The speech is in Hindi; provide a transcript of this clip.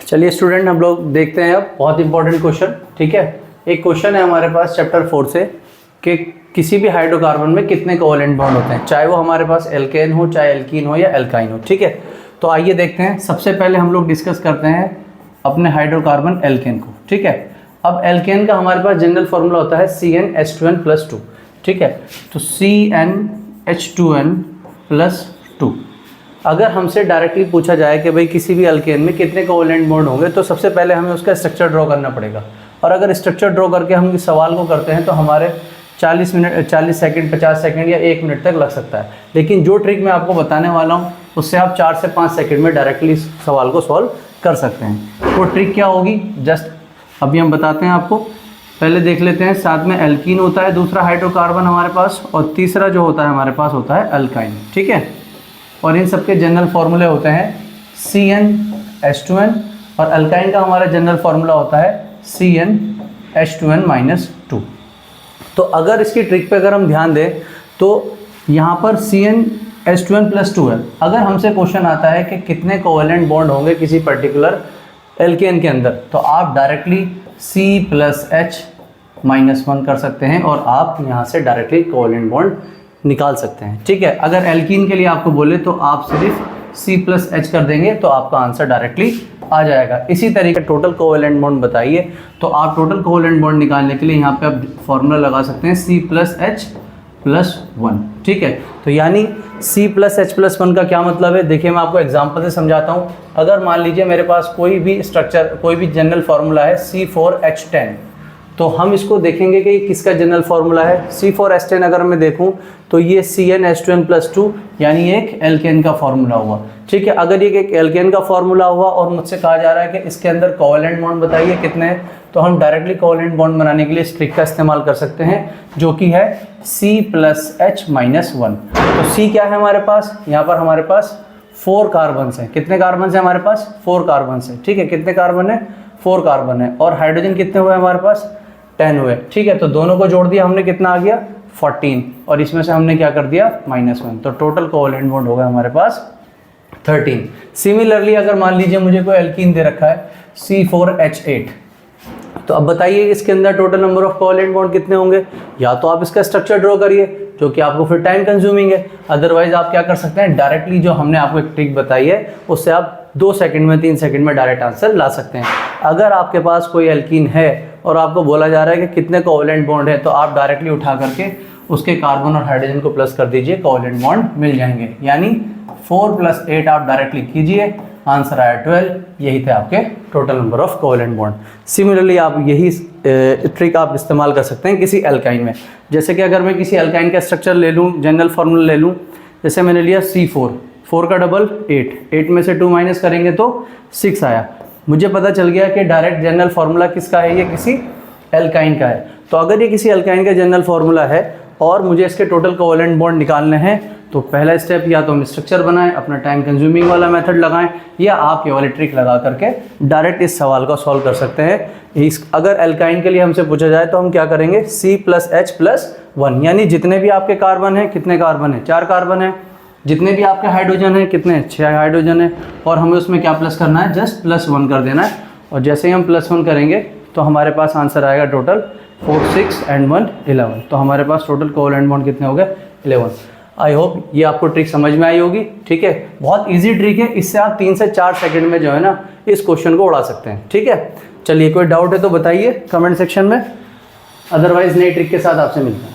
चलिए स्टूडेंट, हम लोग देखते हैं अब बहुत इंपॉर्टेंट क्वेश्चन। ठीक है, एक क्वेश्चन है हमारे पास चैप्टर 4 से कि किसी भी हाइड्रोकार्बन में कितने कोवेलेंट बॉन्ड होते हैं, चाहे वो हमारे पास एल्केन हो, चाहे एल्कीन हो या एल्काइन हो। ठीक है, तो आइए देखते हैं। सबसे पहले हम लोग डिस्कस करते हैं अपने हाइड्रोकार्बन एल्केन को। ठीक है, अब एल्केन का हमारे पास जनरल फॉर्मूला होता है CnH2n+2। ठीक है, तो CnH2n+2। अगर हमसे डायरेक्टली पूछा जाए कि भाई किसी भी अल्केन में कितने कोवेलेंट बॉन्ड होंगे, तो सबसे पहले हमें उसका स्ट्रक्चर ड्रॉ करना पड़ेगा। और अगर स्ट्रक्चर ड्रॉ करके हम इस सवाल को करते हैं तो हमारे 40 सेकंड 50 सेकंड या 1 मिनट तक लग सकता है। लेकिन जो ट्रिक मैं आपको बताने वाला हूँ उससे आप 4 से 5 सेकंड में डायरेक्टली इस सवाल को सॉल्व कर सकते हैं। वो ट्रिक क्या होगी, जस्ट अभी हम बताते हैं आपको। पहले देख लेते हैं, साथ में एल्कीन होता है दूसरा हाइड्रोकार्बन हमारे पास, और तीसरा जो होता है हमारे पास होता है अल्काइन। ठीक है, और इन सबके जनरल फॉर्मूले होते हैं CnH2n, और अल्काइन का हमारा जनरल फार्मूला होता है CnH2n-2। तो अगर इसकी ट्रिक पे अगर हम ध्यान दें तो यहाँ पर CnH2n+2 है। अगर हमसे क्वेश्चन आता है कि कितने कोवेलेंट बॉन्ड होंगे किसी पर्टिकुलर एल्केन के अंदर, तो आप डायरेक्टली C+H-1 कर सकते हैं और आप यहाँ से डायरेक्टली कोवेलेंट बॉन्ड निकाल सकते हैं। ठीक है, अगर एल्कीन के लिए आपको बोले तो आप सिर्फ C+H कर देंगे तो आपका आंसर डायरेक्टली आ जाएगा। इसी तरीके टोटल कोवेलेंट बॉन्ड बताइए, तो आप टोटल कोवेलेंट बॉन्ड निकालने के लिए यहाँ पे आप फॉर्मूला लगा सकते हैं C+H+1। ठीक है, तो यानी C+H+1 का क्या मतलब है, देखिए मैं आपको एग्जांपल से समझाता हूँ। अगर मान लीजिए मेरे पास कोई भी स्ट्रक्चर, कोई भी जनरल फार्मूला है C4H10, तो हम इसको देखेंगे कि किसका जनरल फार्मूला है। C4H10 अगर मैं देखूं तो ये CnH2n+2 यानी एक एल्केन का फार्मूला हुआ। ठीक है, अगर ये एक एल्केन का फार्मूला हुआ और मुझसे कहा जा रहा है कि इसके अंदर कोवेलेंट बॉन्ड बताइए कितने हैं, तो हम डायरेक्टली कोवेलेंट बॉन्ड बनाने के लिए इस ट्रिक का इस्तेमाल कर सकते हैं, जो कि है C+H-1। तो C क्या है हमारे पास, यहाँ पर हमारे पास 4 कार्बन्स हैं। कितने कार्बन्स हैं हमारे पास, 4 कार्बन्स हैं। ठीक है, कितने कार्बन है, 4 कार्बन है। और हाइड्रोजन कितने हुए हमारे पास, 10 हुए। ठीक है, तो दोनों को जोड़ दिया हमने, कितना आ गया 14, और इसमें से हमने क्या कर दिया -1, तो टोटल कोवेलेंट बॉन्ड हो गया हमारे पास 13। सिमिलरली अगर मान लीजिए मुझे कोई एल्कीन दे रखा है C4H8, तो अब बताइए इसके अंदर total number of covalent bond कितने होंगे। या तो आप इसका स्ट्रक्चर ड्रॉ करिए, जो कि आपको फिर टाइम कंज्यूमिंग है। अदरवाइज आप क्या कर सकते हैं, डायरेक्टली जो हमने आपको एक ट्रिक बताई है उससे आप 2 सेकंड में 3 सेकंड में डायरेक्ट आंसर ला सकते हैं। अगर आपके पास कोई एल्कीन है और आपको बोला जा रहा है कि कितने कोवेलेंट बॉन्ड है, तो आप डायरेक्टली उठा करके उसके कार्बन और हाइड्रोजन को प्लस कर दीजिए, कोवेलेंट बॉन्ड मिल जाएंगे। यानी 4 + 8 आप डायरेक्टली कीजिए, आंसर आया 12। यही थे आपके total number of covalent bond. Similarly आप यही ट्रिक आप इस्तेमाल कर सकते हैं किसी एल्काइन में। जैसे कि अगर मैं किसी एल्काइन का स्ट्रक्चर ले लूँ, जनरल फार्मूला ले लूँ, जैसे मैंने लिया C4, 4 का डबल 8, 8 में से 2 माइनस करेंगे तो 6 आया। मुझे पता चल गया कि डायरेक्ट जनरल फार्मूला किसका है, ये किसी एल्काइन का है। तो अगर ये किसी एल्काइन का जनरल फार्मूला है और मुझे इसके टोटल कोवेलेंट बॉन्ड निकालने हैं, तो पहला स्टेप या तो हम स्ट्रक्चर बनाएं, अपना टाइम कंज्यूमिंग वाला मेथड लगाएं, या आप ये वाली ट्रिक लगा करके डायरेक्ट इस सवाल को सॉल्व कर सकते हैं। अगर एल्काइन के लिए हमसे पूछा जाए तो हम क्या करेंगे, C+H+1, यानी जितने भी आपके कार्बन हैं, कितने कार्बन हैं, 4 कार्बन हैं। जितने भी आपके हाइड्रोजन है, कितने 6 हाइड्रोजन है, और हमें उसमें क्या प्लस करना है, जस्ट +1 कर देना है। और जैसे ही हम +1 करेंगे तो हमारे पास आंसर आएगा टोटल 4, 6 and 1 11। तो हमारे पास टोटल कोवेलेंट बॉन्ड कितने हो गए, 11। आई होप ये आपको ट्रिक समझ में आई होगी। ठीक है, बहुत इजी ट्रिक है, इससे आप 3 से 4 सेकंड में जो है ना इस क्वेश्चन को उड़ा सकते हैं। ठीक है, चलिए कोई डाउट है तो बताइए कमेंट सेक्शन में, अदरवाइज नई ट्रिक के साथ आपसे मिलते हैं।